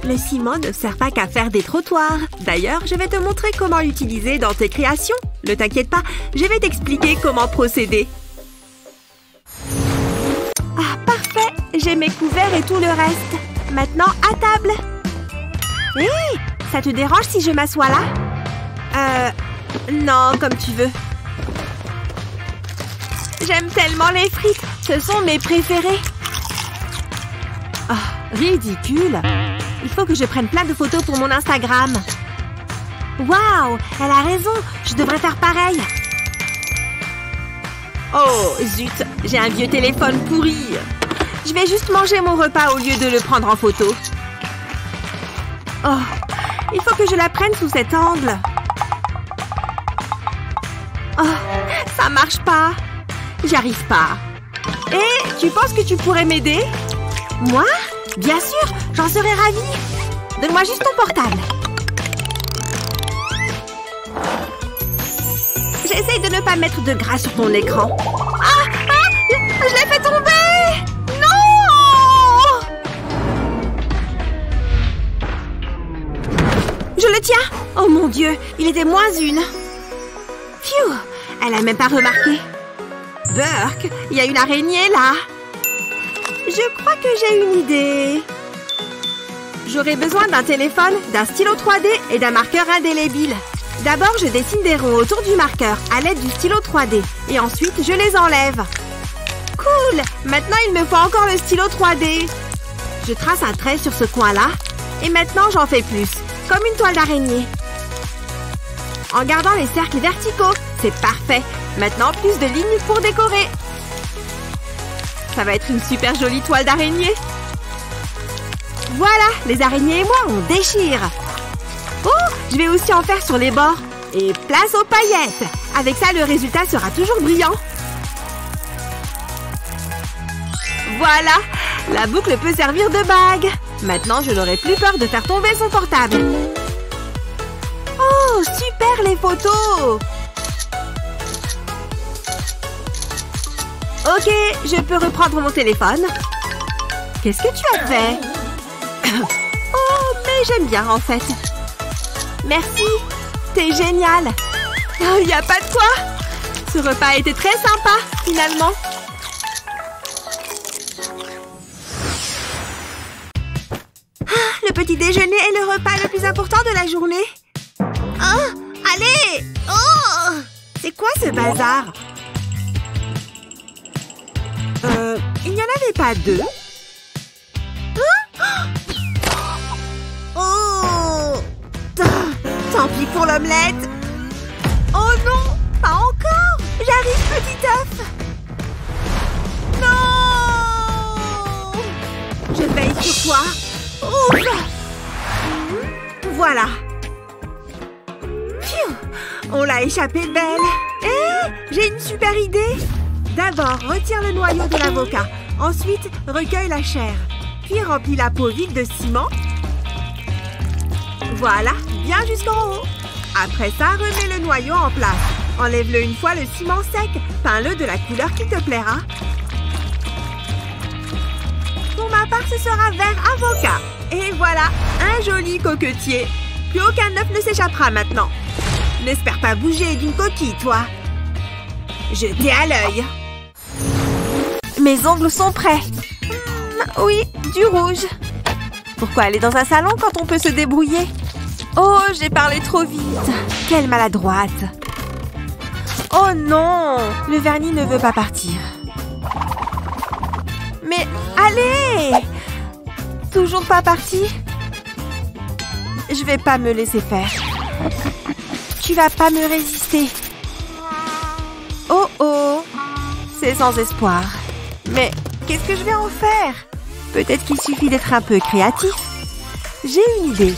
Le ciment ne sert pas qu'à faire des trottoirs. D'ailleurs, je vais te montrer comment l'utiliser dans tes créations. Ne t'inquiète pas, je vais t'expliquer comment procéder. Ah, parfait! J'ai mes couverts et tout le reste. Maintenant, à table. Hé! Ça te dérange si je m'assois là? Non, comme tu veux. J'aime tellement les frites. Ce sont mes préférés. Oh, ridicule. Il faut que je prenne plein de photos pour mon Instagram. Waouh, elle a raison. Je devrais faire pareil. Oh, zut. J'ai un vieux téléphone pourri. Je vais juste manger mon repas au lieu de le prendre en photo. Oh, il faut que je la prenne sous cet angle. Oh, ça marche pas. J'y arrive pas. Et tu penses que tu pourrais m'aider? Moi? Bien sûr, j'en serais ravie. Donne-moi juste ton portable. J'essaye de ne pas mettre de gras sur ton écran. Je l'ai fait tomber! Non! Je le tiens! Oh mon Dieu, il était moins une. Phew, elle a même pas remarqué. Burke, il y a une araignée là. Je crois que j'ai une idée. J'aurai besoin d'un téléphone, d'un stylo 3D et d'un marqueur indélébile. D'abord, je dessine des ronds autour du marqueur à l'aide du stylo 3D. Et ensuite, je les enlève. Cool! Maintenant, il me faut encore le stylo 3D. Je trace un trait sur ce coin-là. Et maintenant, j'en fais plus. Comme une toile d'araignée. En gardant les cercles verticaux. C'est parfait. Maintenant, plus de lignes pour décorer. Ça va être une super jolie toile d'araignée. Voilà, les araignées et moi, on déchire. Oh, je vais aussi en faire sur les bords. Et place aux paillettes. Avec ça, le résultat sera toujours brillant. Voilà, la boucle peut servir de bague. Maintenant, je n'aurai plus peur de faire tomber son portable. Oh, super les photos! Ok, je peux reprendre mon téléphone. Qu'est-ce que tu as fait? Oh, mais j'aime bien en fait. Merci, t'es génial. Oh, y a pas de quoi. Ce repas a été très sympa, finalement. Le petit déjeuner est le repas le plus important de la journée. Oh, allez! Oh! C'est quoi ce bazar? Il n'y en avait pas deux? Oh! Tant pis pour l'omelette. Oh non! Pas encore! J'arrive, petit œuf! Non! Je veille sur toi. Ouf! Voilà. Pfiou! On l'a échappé belle. Hé! J'ai une super idée. D'abord, retire le noyau de l'avocat. Ensuite, recueille la chair. Puis remplis la peau vide de ciment. Voilà, bien jusqu'en haut. Après ça, remets le noyau en place. Enlève-le une fois le ciment sec. Peins-le de la couleur qui te plaira. Pour ma part, ce sera vert avocat. Et voilà, un joli coquetier. Plus aucun œuf ne s'échappera maintenant. N'espère pas bouger d'une coquille, toi. Jetez à l'œil. Mes ongles sont prêts. Oui, du rouge. Pourquoi aller dans un salon quand on peut se débrouiller? Oh, j'ai parlé trop vite. Quelle maladroite. Oh non, le vernis ne veut pas partir. Mais allez! Toujours pas parti? Je vais pas me laisser faire. Tu vas pas me résister. Oh oh, c'est sans espoir. Mais qu'est-ce que je vais en faire? Peut-être qu'il suffit d'être un peu créatif. J'ai une idée.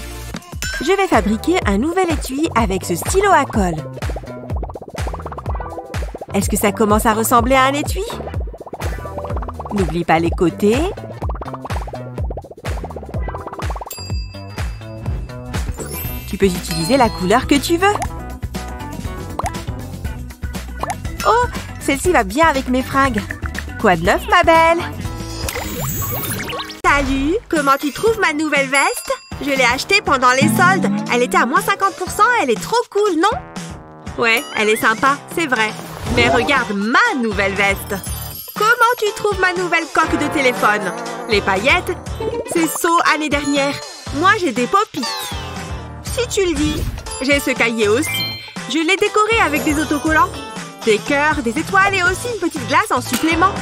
Je vais fabriquer un nouvel étui avec ce stylo à colle. Est-ce que ça commence à ressembler à un étui? N'oublie pas les côtés. Tu peux utiliser la couleur que tu veux. Oh, celle-ci va bien avec mes fringues. Quoi de neuf, ma belle? Salut, comment tu trouves ma nouvelle veste? Je l'ai achetée pendant les soldes. Elle était à moins 50%, elle est trop cool, non? Ouais, elle est sympa, c'est vrai. Mais regarde ma nouvelle veste. Comment tu trouves ma nouvelle coque de téléphone? Les paillettes? C'est saut année dernière. Moi, j'ai des pop-it. Si tu le dis. J'ai ce cahier aussi. Je l'ai décoré avec des autocollants, des cœurs, des étoiles et aussi une petite glace en supplément.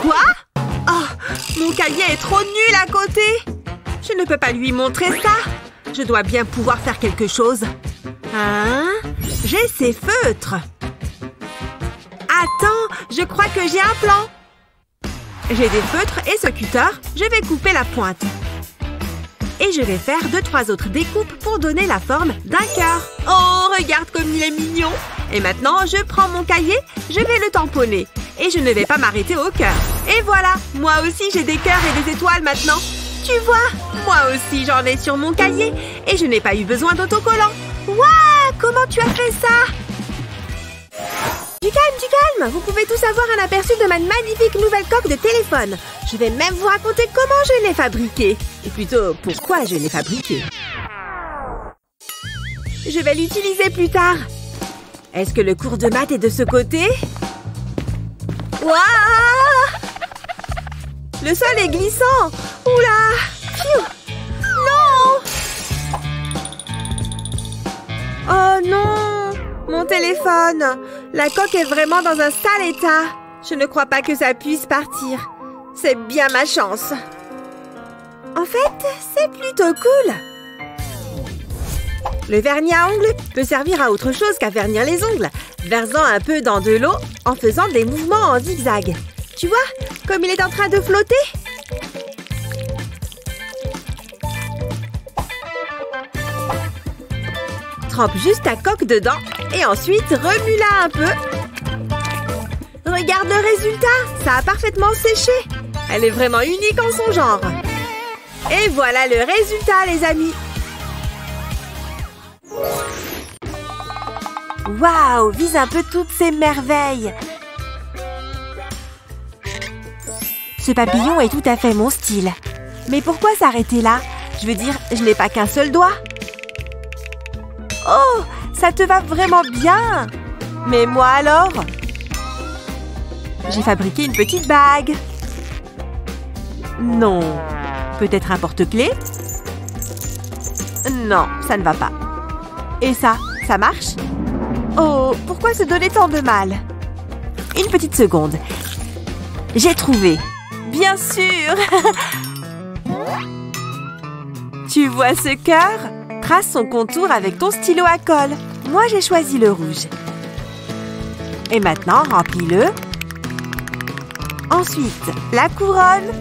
Quoi? Oh, mon cahier est trop nul à côté. Je ne peux pas lui montrer ça. Je dois bien pouvoir faire quelque chose. Hein? J'ai ces feutres. Attends, je crois que j'ai un plan. J'ai des feutres et ce cutter, je vais couper la pointe. Et je vais faire 2-3 autres découpes pour donner la forme d'un cœur. Oh, regarde comme il est mignon. Et maintenant, je prends mon cahier, je vais le tamponner. Et je ne vais pas m'arrêter au cœur. Et voilà, moi aussi j'ai des cœurs et des étoiles maintenant. Tu vois, moi aussi j'en ai sur mon cahier. Et je n'ai pas eu besoin d'autocollant. Waouh, comment tu as fait ça? Du calme, vous pouvez tous avoir un aperçu de ma magnifique nouvelle coque de téléphone. Je vais même vous raconter comment je l'ai fabriquée. Et plutôt, pourquoi je l'ai fabriquée. Je vais l'utiliser plus tard. Est-ce que le cours de maths est de ce côté? Waouh! Le sol est glissant. Oula! Pfiou! Non! Oh non! Mon téléphone! La coque est vraiment dans un sale état. Je ne crois pas que ça puisse partir. C'est bien ma chance. En fait, c'est plutôt cool. Le vernis à ongles peut servir à autre chose qu'à vernir les ongles. Versant un peu dans de l'eau en faisant des mouvements en zigzag. Tu vois, comme il est en train de flotter? Trempe juste ta coque dedans et ensuite remue-la un peu. Regarde le résultat, ça a parfaitement séché. Elle est vraiment unique en son genre. Et voilà le résultat, les amis. Waouh, vise un peu toutes ces merveilles. Ce papillon est tout à fait mon style. Mais pourquoi s'arrêter là? Je veux dire, je n'ai pas qu'un seul doigt. Oh, ça te va vraiment bien. Mais moi alors? J'ai fabriqué une petite bague. Non. Peut-être un porte-clés? Non, ça ne va pas. Et ça marche? Oh, pourquoi se donner tant de mal? Une petite seconde. J'ai trouvé. Bien sûr. Tu vois ce cœur? Trace son contour avec ton stylo à colle. Moi, j'ai choisi le rouge. Et maintenant, remplis-le. Ensuite, la couronne.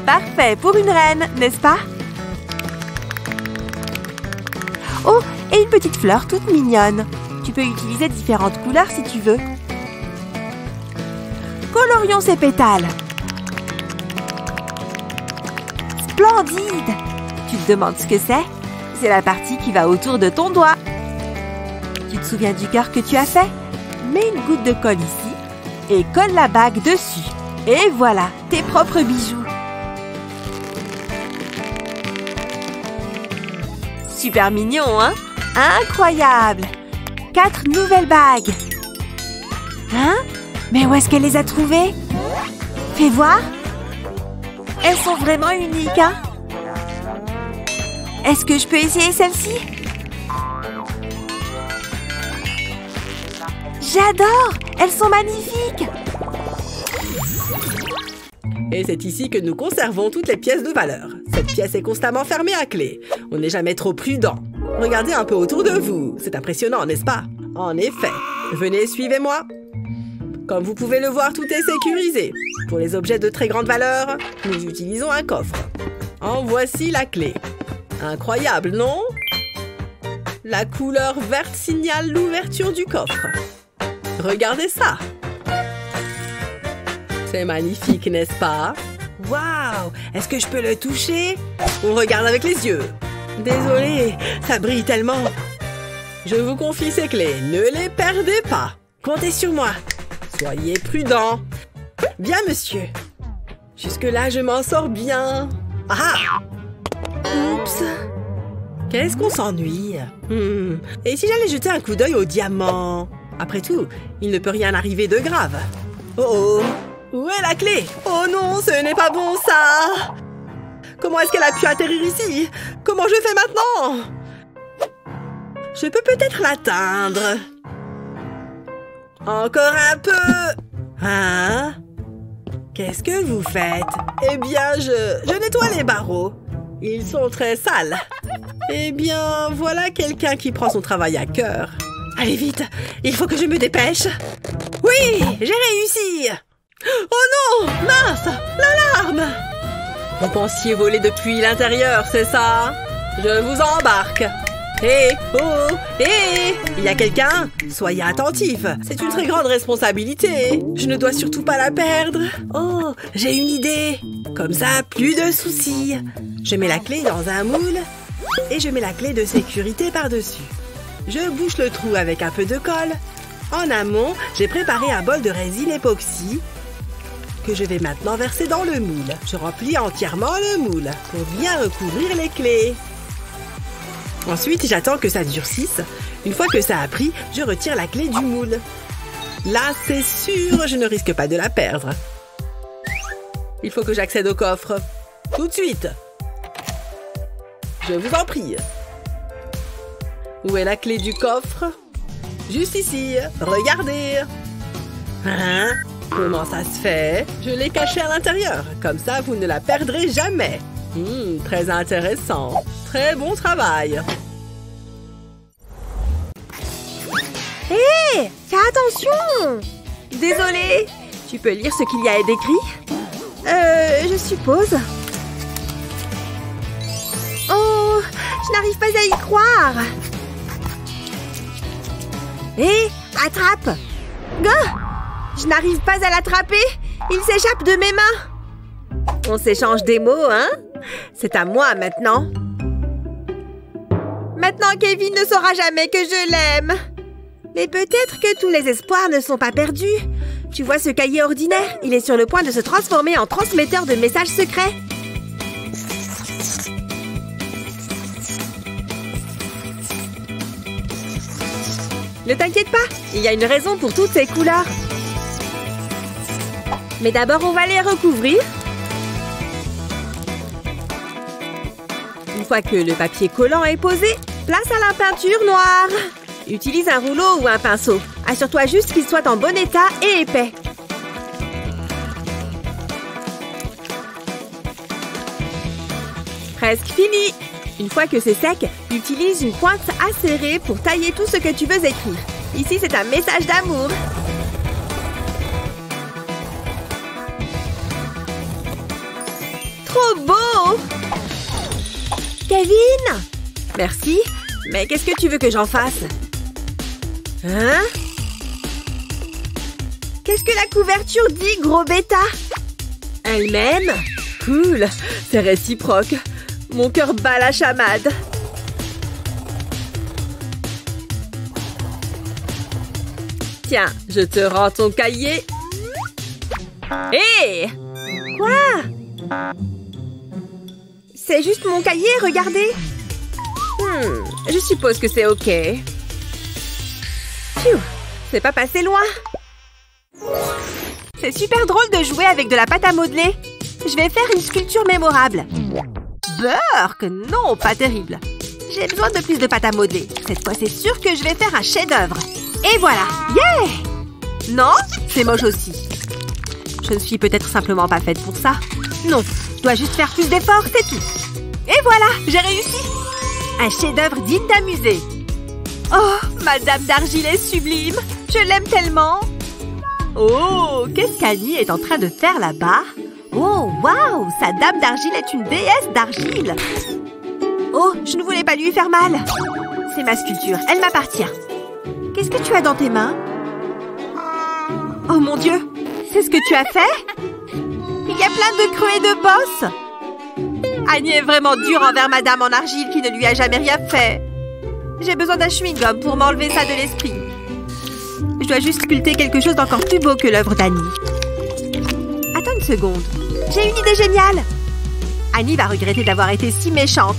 Parfait pour une reine, n'est-ce pas? Oh, et une petite fleur toute mignonne. Tu peux utiliser différentes couleurs si tu veux. Colorions ces pétales. Splendide! Tu te demandes ce que c'est? C'est la partie qui va autour de ton doigt. Tu te souviens du cœur que tu as fait? Mets une goutte de colle ici et colle la bague dessus. Et voilà, tes propres bijoux. Super mignon, hein? Incroyable! 4 nouvelles bagues. Hein? Mais où est-ce qu'elle les a trouvées? Fais voir. Elles sont vraiment uniques, hein? Est-ce que je peux essayer celle-ci? J'adore! Elles sont magnifiques! Et c'est ici que nous conservons toutes les pièces de valeur. Cette pièce est constamment fermée à clé. On n'est jamais trop prudent. Regardez un peu autour de vous. C'est impressionnant, n'est-ce pas? En effet. Venez, suivez-moi. Comme vous pouvez le voir, tout est sécurisé. Pour les objets de très grande valeur, nous utilisons un coffre. En voici la clé. Incroyable, non? La couleur verte signale l'ouverture du coffre. Regardez ça! C'est magnifique, n'est-ce pas? Waouh! Est-ce que je peux le toucher? On regarde avec les yeux. Désolée, ça brille tellement. Je vous confie ces clés. Ne les perdez pas. Comptez sur moi. Soyez prudent. Bien, monsieur. Jusque-là, je m'en sors bien. Ah! Oups! Qu'est-ce qu'on s'ennuie? Et si j'allais jeter un coup d'œil au diamant? Après tout, il ne peut rien arriver de grave. Oh! Où est la clé? Oh non, ce n'est pas bon, ça! Comment est-ce qu'elle a pu atterrir ici? Comment je fais maintenant? Je peux peut-être l'atteindre. Encore un peu. Hein? Qu'est-ce que vous faites? Eh bien, je nettoie les barreaux. Ils sont très sales. Eh bien, voilà quelqu'un qui prend son travail à cœur. Allez vite, il faut que je me dépêche. Oui, j'ai réussi. Oh non, mince, l'alarme. Vous pensiez voler depuis l'intérieur, c'est ça? Je vous embarque. Hé, oh, hé, il y a quelqu'un? Soyez attentif, c'est une très grande responsabilité. Je ne dois surtout pas la perdre. Oh, j'ai une idée. Comme ça, plus de soucis. Je mets la clé dans un moule et je mets la clé de sécurité par-dessus. Je bouche le trou avec un peu de colle. En amont, j'ai préparé un bol de résine époxy que je vais maintenant verser dans le moule. Je remplis entièrement le moule pour bien recouvrir les clés. Ensuite, j'attends que ça durcisse. Une fois que ça a pris, je retire la clé du moule. Là, c'est sûr, je ne risque pas de la perdre. Il faut que j'accède au coffre. Tout de suite. Je vous en prie. Où est la clé du coffre? Juste ici. Regardez. Hein? Comment ça se fait? Je l'ai cachée à l'intérieur. Comme ça, vous ne la perdrez jamais. Très intéressant. Très bon travail. Hé, fais attention! Désolée, tu peux lire ce qu'il y a d'écrit? Je suppose. Oh, je n'arrive pas à y croire. Hé, attrape! Gah! Je n'arrive pas à l'attraper. Il s'échappe de mes mains. On s'échange des mots, hein? C'est à moi maintenant. Maintenant, Kevin ne saura jamais que je l'aime. Mais peut-être que tous les espoirs ne sont pas perdus. Tu vois ce cahier ordinaire? Il est sur le point de se transformer en transmetteur de messages secrets. Ne t'inquiète pas, il y a une raison pour toutes ces couleurs. Mais d'abord, on va les recouvrir. Une fois que le papier collant est posé, place à la peinture noire. Utilise un rouleau ou un pinceau. Assure-toi juste qu'il soit en bon état et épais. Presque fini. Une fois que c'est sec, utilise une pointe acérée pour tailler tout ce que tu veux écrire. Ici, c'est un message d'amour. Trop beau! Kevin! Merci, mais qu'est-ce que tu veux que j'en fasse? Hein? Qu'est-ce que la couverture dit, gros bêta? Elle-même? Cool, c'est réciproque. Mon cœur bat la chamade. Tiens, je te rends ton cahier. Hé! Quoi? C'est juste mon cahier, regardez. Je suppose que c'est OK. Phew, c'est pas passé loin. C'est super drôle de jouer avec de la pâte à modeler. Je vais faire une sculpture mémorable. Burk, non, pas terrible. J'ai besoin de plus de pâte à modeler. Cette fois, c'est sûr que je vais faire un chef-d'œuvre. Et voilà. Yeah! Non, c'est moche aussi. Je ne suis peut-être simplement pas faite pour ça. Non, je dois juste faire plus d'efforts, c'est tout. Et voilà, j'ai réussi. Un chef-d'œuvre digne d'un musée. Oh, ma dame d'argile est sublime. Je l'aime tellement. Oh, qu'est-ce qu'Annie est en train de faire là-bas? Oh, waouh, sa dame d'argile est une déesse d'argile. Oh, je ne voulais pas lui faire mal. C'est ma sculpture, elle m'appartient. Qu'est-ce que tu as dans tes mains? Oh mon Dieu, c'est ce que tu as fait? Il y a plein de creux et de bosses. Annie est vraiment dure envers madame en argile qui ne lui a jamais rien fait. J'ai besoin d'un chewing-gum pour m'enlever ça de l'esprit. Je dois juste sculpter quelque chose d'encore plus beau que l'œuvre d'Annie. Attends une seconde. J'ai une idée géniale. Annie va regretter d'avoir été si méchante.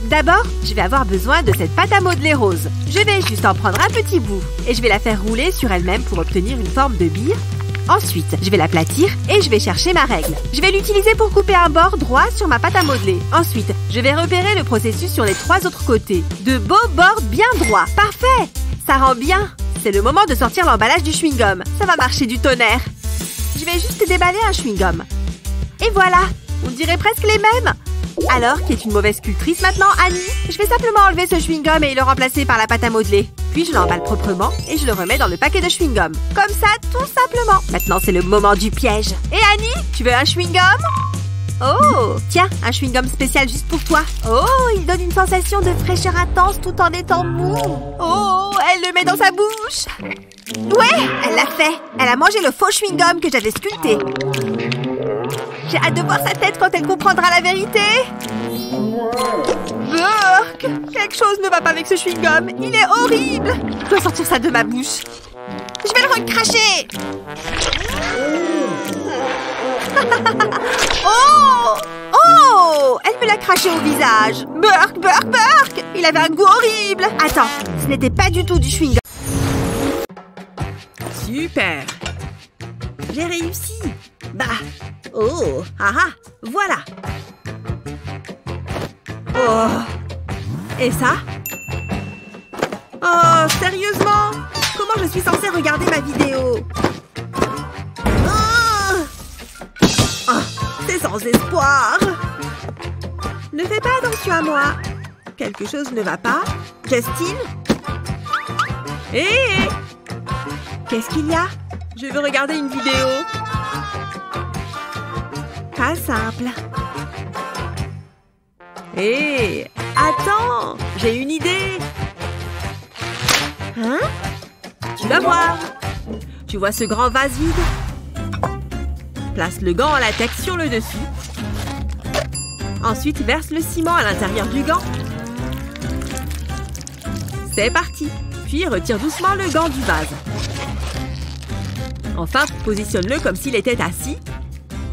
D'abord, je vais avoir besoin de cette pâte à modeler rose. Je vais juste en prendre un petit bout et je vais la faire rouler sur elle-même pour obtenir une forme de bille. Ensuite, je vais l'aplatir et je vais chercher ma règle. Je vais l'utiliser pour couper un bord droit sur ma pâte à modeler. Ensuite, je vais repérer le processus sur les 3 autres côtés. De beaux bords bien droits. Parfait! Ça rend bien. C'est le moment de sortir l'emballage du chewing-gum. Ça va marcher du tonnerre. Je vais juste déballer un chewing-gum. Et voilà! On dirait presque les mêmes. Alors, qui est une mauvaise sculptrice maintenant, Annie? Je vais simplement enlever ce chewing-gum et le remplacer par la pâte à modeler. Puis je l'emballe proprement et je le remets dans le paquet de chewing-gum. Comme ça, tout simplement. Maintenant, c'est le moment du piège. Et Annie, tu veux un chewing-gum? Oh! Tiens, un chewing-gum spécial juste pour toi. Oh, il donne une sensation de fraîcheur intense tout en étant mou. Oh, elle le met dans sa bouche. Ouais, elle l'a fait. Elle a mangé le faux chewing-gum que j'avais sculpté. J'ai hâte de voir sa tête quand elle comprendra la vérité. Burk! Quelque chose ne va pas avec ce chewing-gum. Il est horrible. Je dois sortir ça de ma bouche. Je vais le recracher. Oh! Oh! Elle me l'a craché au visage. Burk, Burk, Burk! Il avait un goût horrible. Attends, ce n'était pas du tout du chewing-gum. Super! J'ai réussi. Bah. Oh, ah ah, voilà. Oh. Et ça? Oh, sérieusement? Comment je suis censée regarder ma vidéo? Oh, c'est sans espoir. Ne fais pas attention à moi. Quelque chose ne va pas. Justine? Hé! Qu'est-ce qu'il y a? Je veux regarder une vidéo. Pas simple. Hé! Attends! J'ai une idée! Hein? Tu vas voir! Tu vois ce grand vase vide? Place le gant en latex sur le dessus. Ensuite, verse le ciment à l'intérieur du gant. C'est parti! Puis, retire doucement le gant du vase. Enfin, positionne-le comme s'il était assis.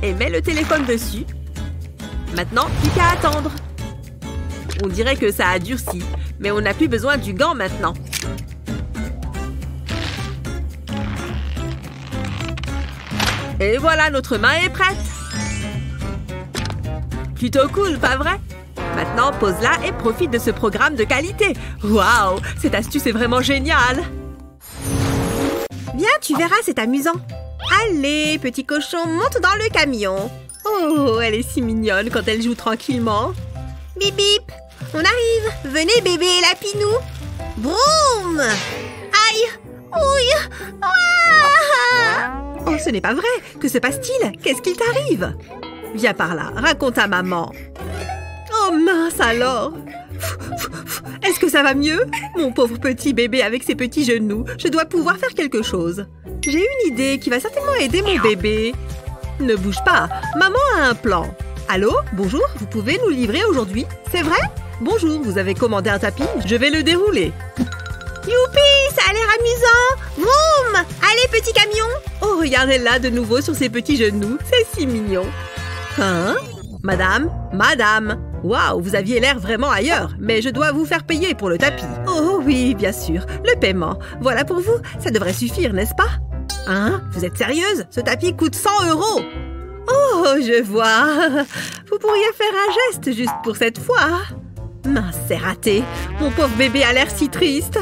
Et mets le téléphone dessus. Maintenant, plus qu'à attendre. On dirait que ça a durci, mais on n'a plus besoin du gant maintenant. Et voilà, notre main est prête. Plutôt cool, pas vrai? Maintenant, pose-la et profite de ce programme de qualité. Waouh, cette astuce est vraiment géniale. Viens, tu verras, c'est amusant. Allez, petit cochon, monte dans le camion. Oh, elle est si mignonne quand elle joue tranquillement. Bip bip, on arrive. Venez bébé Lapinou. Broum. Aïe. Ouille. Ah. Oh, ce n'est pas vrai. Que se passe-t-il? Qu'est-ce qu'il t'arrive? Viens par là, raconte à maman. Oh mince alors. Est-ce que ça va mieux? Mon pauvre petit bébé avec ses petits genoux. Je dois pouvoir faire quelque chose. J'ai une idée qui va certainement aider mon bébé. Ne bouge pas, maman a un plan. Allô? Bonjour, vous pouvez nous livrer aujourd'hui? C'est vrai? Bonjour, vous avez commandé un tapis? Je vais le dérouler. Youpi, ça a l'air amusant. Vroom. Allez, petit camion. Oh, regardez-la de nouveau sur ses petits genoux. C'est si mignon. Hein? Madame? Madame? Waouh, vous aviez l'air vraiment ailleurs, mais je dois vous faire payer pour le tapis. Oh oui, bien sûr, le paiement. Voilà pour vous, ça devrait suffire, n'est-ce pas? Hein? Vous êtes sérieuse? Ce tapis coûte 100 €. Oh, je vois. Vous pourriez faire un geste juste pour cette fois. Mince, c'est raté. Mon pauvre bébé a l'air si triste.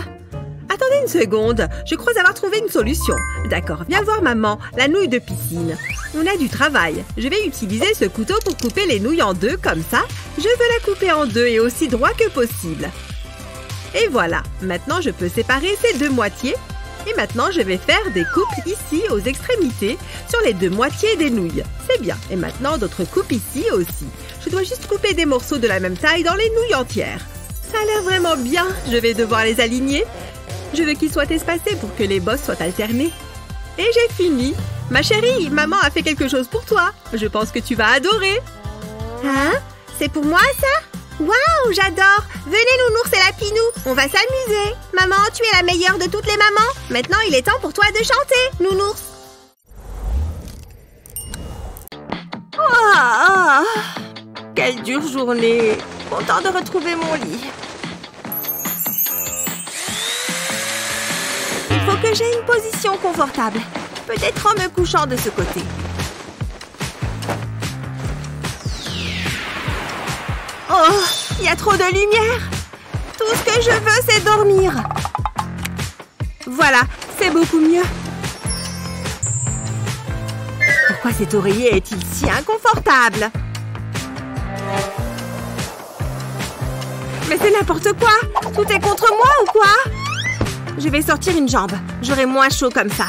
Attendez une seconde, je crois avoir trouvé une solution. D'accord, viens voir maman, la nouille de piscine. On a du travail. Je vais utiliser ce couteau pour couper les nouilles en deux, comme ça. Je veux la couper en deux et aussi droit que possible. Et voilà, maintenant je peux séparer ces deux moitiés. Et maintenant, je vais faire des coupes ici, aux extrémités, sur les deux moitiés des nouilles. C'est bien. Et maintenant, d'autres coupes ici aussi. Je dois juste couper des morceaux de la même taille dans les nouilles entières. Ça a l'air vraiment bien. Je vais devoir les aligner. Je veux qu'ils soient espacés pour que les bosses soient alternées. Et j'ai fini. Ma chérie, maman a fait quelque chose pour toi. Je pense que tu vas adorer. Hein? C'est pour moi, ça? Waouh, j'adore! Venez, Nounours et Lapinou, on va s'amuser! Maman, tu es la meilleure de toutes les mamans! Maintenant, il est temps pour toi de chanter, Nounours! Quelle dure journée. Content de retrouver mon lit. Il faut que j'aie une position confortable. Peut-être en me couchant de ce côté. Oh, il y a trop de lumière. Tout ce que je veux, c'est dormir. Voilà, c'est beaucoup mieux. Pourquoi cet oreiller est-il si inconfortable? Mais c'est n'importe quoi! Tout est contre moi ou quoi? Je vais sortir une jambe. J'aurai moins chaud comme ça.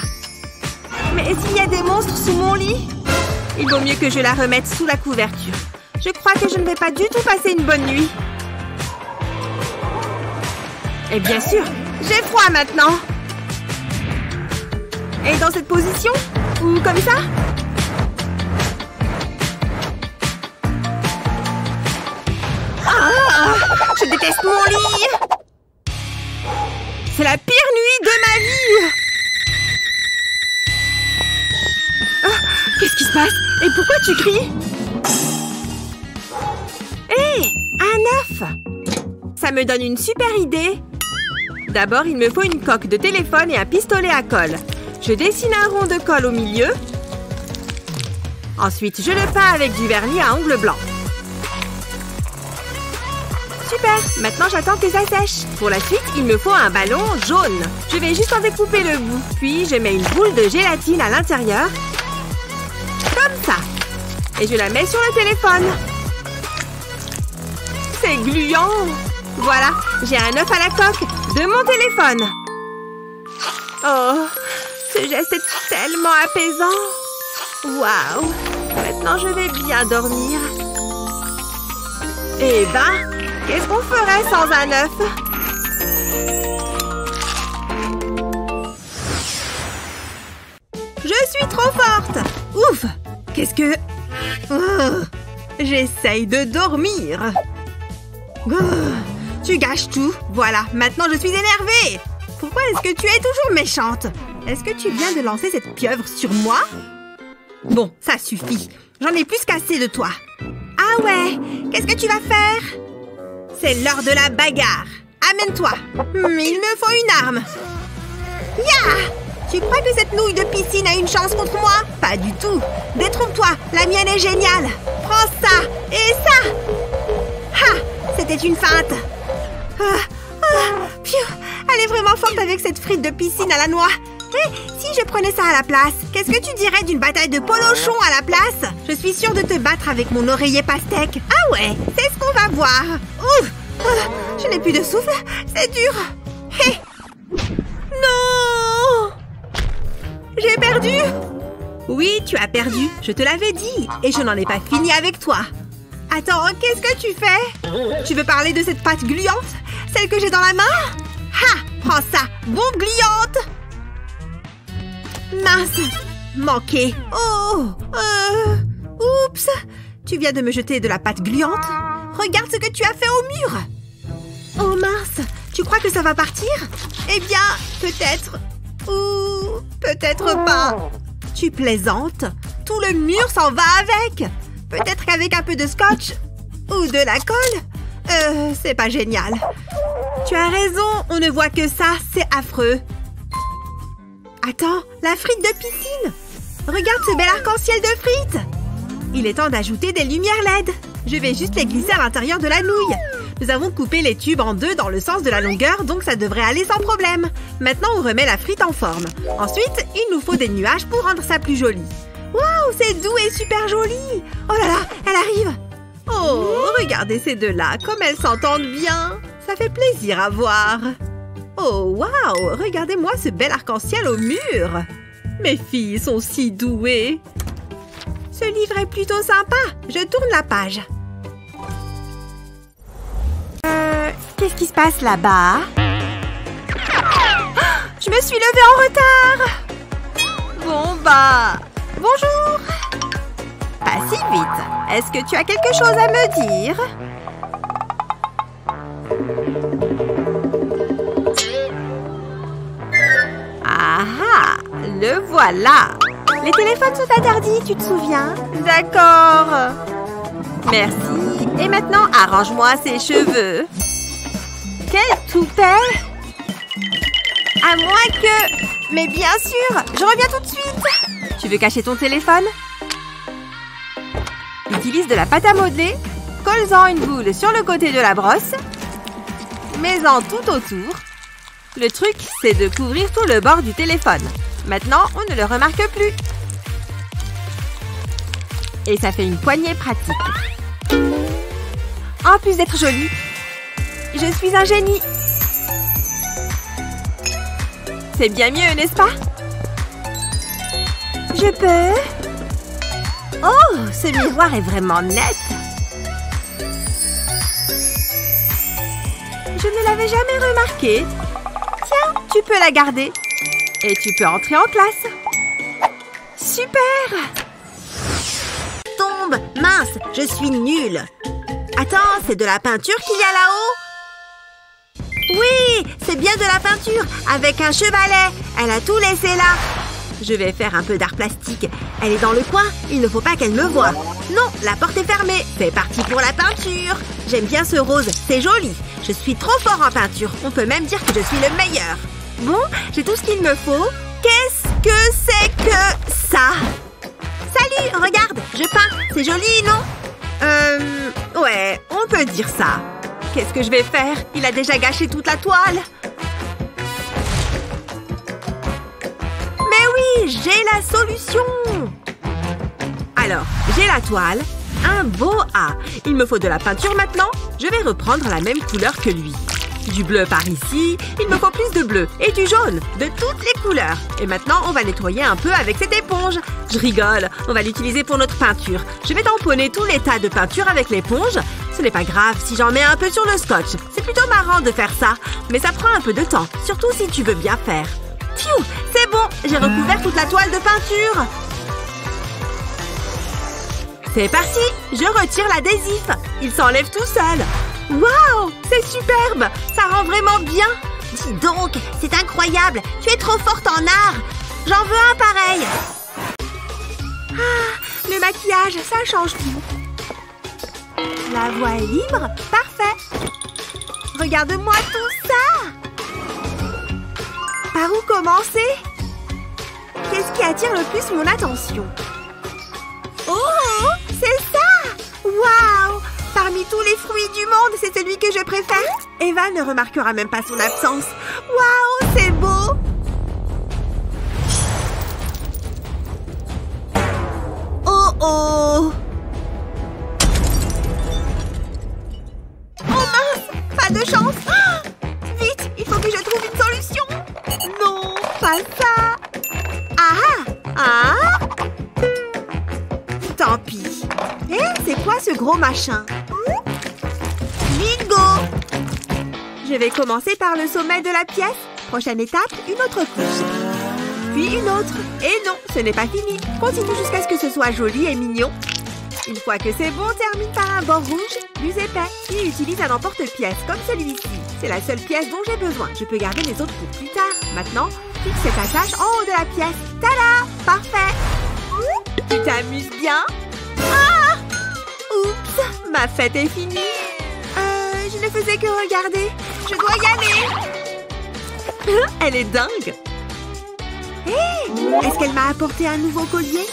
Mais s'il y a des monstres sous mon lit? Il vaut mieux que je la remette sous la couverture. Je crois que je ne vais pas du tout passer une bonne nuit. Et bien sûr, j'ai froid maintenant. Et dans cette position? Ou comme ça? Ah! Je déteste mon lit! C'est la pire nuit de ma vie! Ah, qu'est-ce qui se passe? Et pourquoi tu cries? Hé! Un œuf! Ça me donne une super idée! D'abord, il me faut une coque de téléphone et un pistolet à colle. Je dessine un rond de colle au milieu. Ensuite, je le peins avec du vernis à ongles blancs. Super! Maintenant, j'attends que ça sèche. Pour la suite, il me faut un ballon jaune. Je vais juste en découper le bout. Puis, je mets une boule de gélatine à l'intérieur. Comme ça. Et je la mets sur le téléphone. C'est gluant! Voilà, j'ai un œuf à la coque de mon téléphone. Oh, ce geste est tellement apaisant. Waouh! Maintenant, je vais bien dormir. Eh ben, qu'est-ce qu'on ferait sans un œuf? Je suis trop forte! Ouf! Qu'est-ce que... Oh, j'essaye de dormir. Oh, tu gâches tout. Voilà, maintenant je suis énervée. Pourquoi est-ce que tu es toujours méchante? Est-ce que tu viens de lancer cette pieuvre sur moi? Bon, ça suffit. J'en ai plus qu'assez de toi. Ah ouais? Qu'est-ce que tu vas faire? C'est l'heure de la bagarre. Amène-toi. Il me faut une arme. Ya! Tu crois que cette nouille de piscine a une chance contre moi? Pas du tout. Détrompe-toi, la mienne est géniale. Prends ça et ça. Ha! C'était une feinte. Elle est vraiment forte avec cette frite de piscine à la noix. Hé, si je prenais ça à la place, qu'est-ce que tu dirais d'une bataille de polochon à la place? Je suis sûre de te battre avec mon oreiller pastèque. Ah ouais, c'est ce qu'on va voir. Ouf! Je n'ai plus de souffle, c'est dur. Hé! Non! J'ai perdu! Oui, tu as perdu, je te l'avais dit. Et je n'en ai pas fini avec toi. Attends, qu'est-ce que tu fais? Tu veux parler de cette pâte gluante? Celle que j'ai dans la main? Ha! Prends ça! Bombe gluante! Mince! Manqué! Oh! Oups! Tu viens de me jeter de la pâte gluante? Regarde ce que tu as fait au mur! Oh mince! Tu crois que ça va partir? Eh bien, peut-être... Ou... peut-être pas. Tu plaisantes? Tout le mur s'en va avec! Peut-être qu'avec un peu de scotch ou de la colle? C'est pas génial. Tu as raison, on ne voit que ça, c'est affreux. Attends, la frite de piscine! Regarde ce bel arc-en-ciel de frites! Il est temps d'ajouter des lumières LED. Je vais juste les glisser à l'intérieur de la nouille. Nous avons coupé les tubes en deux dans le sens de la longueur, donc ça devrait aller sans problème. Maintenant, on remet la frite en forme. Ensuite, il nous faut des nuages pour rendre ça plus joli. Waouh, c'est doux et super joli! Oh là là, elle arrive! Oh, regardez ces deux-là, comme elles s'entendent bien! Ça fait plaisir à voir! Oh, waouh! Regardez-moi ce bel arc-en-ciel au mur! Mes filles sont si douées! Ce livre est plutôt sympa! Je tourne la page. Qu'est-ce qui se passe là-bas? Je me suis levée en retard! Bon, bah... Bonjour! Pas si vite. Est-ce que tu as quelque chose à me dire? Ah! Le voilà! Les téléphones sont interdits, tu te souviens? D'accord! Merci. Et maintenant, arrange-moi ses cheveux. Quel toupet! À moins que... Mais bien sûr, je reviens tout de suite. Tu veux cacher ton téléphone? Utilise de la pâte à modeler. Colle-en une boule sur le côté de la brosse. Mets-en tout autour. Le truc, c'est de couvrir tout le bord du téléphone. Maintenant, on ne le remarque plus. Et ça fait une poignée pratique. En plus d'être jolie, je suis un génie. C'est bien mieux, n'est-ce pas? Je peux? Oh, ce miroir est vraiment net. Je ne l'avais jamais remarqué. Tiens, tu peux la garder. Et tu peux entrer en classe. Super! Tombe! Mince, je suis nulle. Attends, c'est de la peinture qu'il y a là-haut? Oui, c'est bien de la peinture, avec un chevalet. Elle a tout laissé là. Je vais faire un peu d'art plastique. Elle est dans le coin, il ne faut pas qu'elle me voie. Non, la porte est fermée. C'est parti pour la peinture. J'aime bien ce rose, c'est joli. Je suis trop fort en peinture. On peut même dire que je suis le meilleur. Bon, j'ai tout ce qu'il me faut. Qu'est-ce que c'est que ça? Salut, regarde, je peins. C'est joli, non? Ouais, on peut dire ça. Qu'est-ce que je vais faire? Il a déjà gâché toute la toile. Mais oui, j'ai la solution. Alors, j'ai la toile, un beau A. Il me faut de la peinture maintenant. Je vais reprendre la même couleur que lui. Du bleu par ici. Il me faut plus de bleu. Et du jaune. De toutes les couleurs. Et maintenant, on va nettoyer un peu avec cette éponge. Je rigole. On va l'utiliser pour notre peinture. Je vais tamponner tous les tas de peinture avec l'éponge. Ce n'est pas grave si j'en mets un peu sur le scotch. C'est plutôt marrant de faire ça. Mais ça prend un peu de temps. Surtout si tu veux bien faire. Pfiou! C'est bon. J'ai recouvert toute la toile de peinture. C'est parti. Je retire l'adhésif. Il s'enlève tout seul. Waouh! C'est superbe! Ça rend vraiment bien! Dis donc, c'est incroyable! Tu es trop forte en art! J'en veux un pareil! Ah, le maquillage, ça change tout. La voie est libre? Parfait! Regarde-moi tout ça! Par où commencer? Qu'est-ce qui attire le plus mon attention? Oh! C'est ça! Waouh! Parmi tous les fruits du monde, c'est celui que je préfère. Eva ne remarquera même pas son absence. Waouh, c'est beau! Oh oh! Oh mince! Pas de chance! Ah! Vite, il faut que je trouve une solution! Non, pas ça! Ah! Ah! Tant pis. Hé, c'est quoi ce gros machin? Bingo! Je vais commencer par le sommet de la pièce. Prochaine étape, une autre couche. Puis une autre. Et non, ce n'est pas fini. Continue jusqu'à ce que ce soit joli et mignon. Une fois que c'est bon, termine par un bord rouge, plus épais. Puis utilise un emporte-pièce comme celui-ci. C'est la seule pièce dont j'ai besoin. Je peux garder les autres pour plus tard. Maintenant, fixe cette attache en haut de la pièce. Tada! Parfait! Tu t'amuses bien? Ah! Oups! Ma fête est finie. Je ne faisais que regarder. Je dois y aller. Elle est dingue. Hé! Est-ce qu'elle m'a apporté un nouveau collier?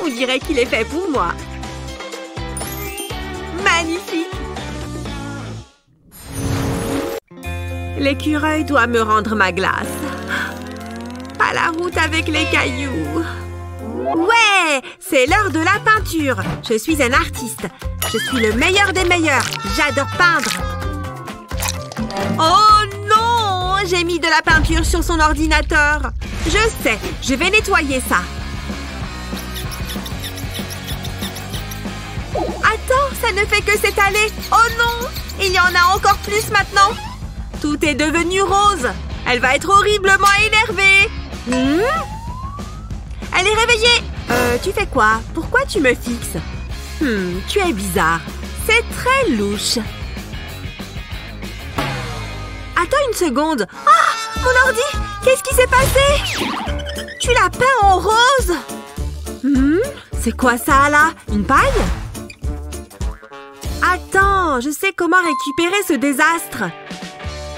On dirait qu'il est fait pour moi. Magnifique! L'écureuil doit me rendre ma glace. Pas la route avec les cailloux. Ouais! C'est l'heure de la peinture. Je suis un artiste. Je suis le meilleur des meilleurs. J'adore peindre. Oh non! J'ai mis de la peinture sur son ordinateur. Je sais, je vais nettoyer ça. Attends, ça ne fait que s'étaler. Oh non! Il y en a encore plus maintenant. Tout est devenu rose. Elle va être horriblement énervée. Elle est réveillée. Tu fais quoi? Pourquoi tu me fixes? Tu es bizarre. C'est très louche. Attends une seconde. Ah! Mon ordi! Qu'est-ce qui s'est passé? Tu l'as peint en rose? C'est quoi ça, là? Une paille? Attends, je sais comment récupérer ce désastre.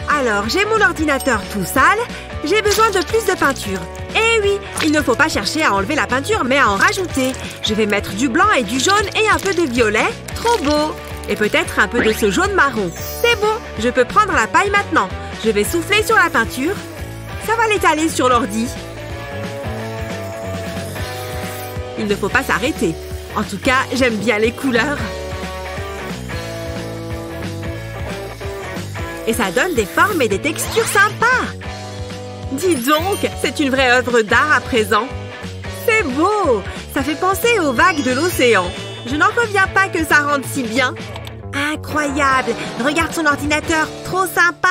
Alors, j'ai mon ordinateur tout sale. J'ai besoin de plus de peinture. Eh oui, il ne faut pas chercher à enlever la peinture, mais à en rajouter. Je vais mettre du blanc et du jaune et un peu de violet. Trop beau! Et peut-être un peu de ce jaune marron. C'est bon, je peux prendre la paille maintenant. Je vais souffler sur la peinture. Ça va l'étaler sur l'ordi. Il ne faut pas s'arrêter. En tout cas, j'aime bien les couleurs. Et ça donne des formes et des textures sympas. Dis donc, c'est une vraie œuvre d'art à présent. C'est beau! Ça fait penser aux vagues de l'océan. Je n'en reviens pas que ça rende si bien. Incroyable! Regarde son ordinateur, trop sympa!